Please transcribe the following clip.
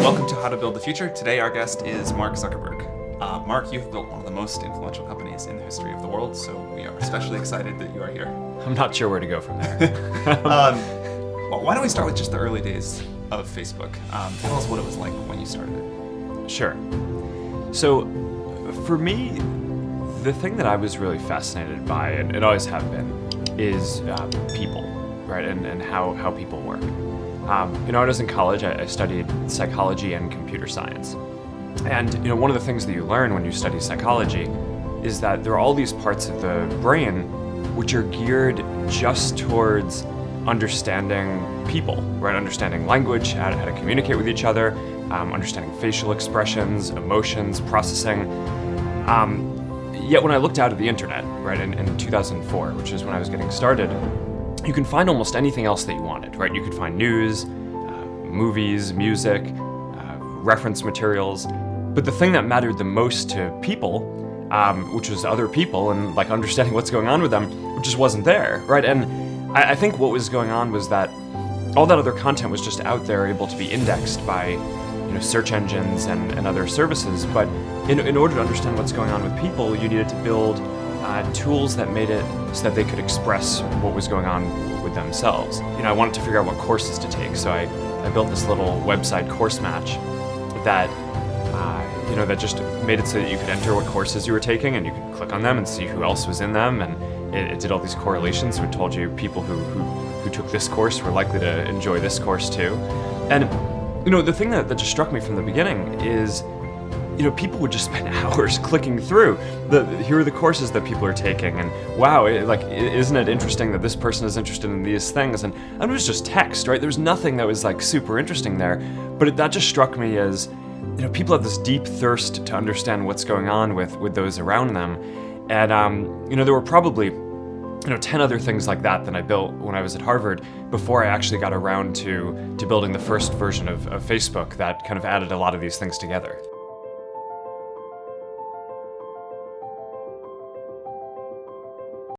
Welcome to How to Build the Future. Today our guest is Mark Zuckerberg. Mark, you have built one of the most influential companies in the history of the world, so we are especially excited that you are here. I'm not sure where to go from there. Well, why don't we start with just the early days of Facebook? Tell us what it was like when you started it. Sure. So, for me, the thing that I was really fascinated by, and it always have been, is people, right, and how people work. When I was in college, I studied psychology and computer science. And one of the things that you learn when you study psychology is that there are all these parts of the brain which are geared just towards understanding people, right? Understanding language, how to communicate with each other, understanding facial expressions, emotions, processing. Yet when I looked out at the internet, right, in 2004, which is when I was getting started, you can find almost anything else that you wanted, right? You could find news, movies, music, reference materials. But the thing that mattered the most to people, which was other people and like understanding what's going on with them, just wasn't there, right? And I think what was going on was that all that other content was just out there, able to be indexed by search engines and other services. But in order to understand what's going on with people, you needed to build tools that made it so that they could express what was going on with themselves. I wanted to figure out what courses to take, so I built this little website, Course Match, that that just made it so that you could enter what courses you were taking, and you could click on them and see who else was in them, and it did all these correlations, so it told you people who took this course were likely to enjoy this course too. And the thing that just struck me from the beginning is people would just spend hours clicking through. Here are the courses that people are taking, and wow, isn't it interesting that this person is interested in these things? And it was just text, right? There was nothing that was super interesting there, but that just struck me as people have this deep thirst to understand what's going on with those around them. And there were probably 10 other things like that I built when I was at Harvard before I actually got around to building the first version of Facebook that kind of added a lot of these things together.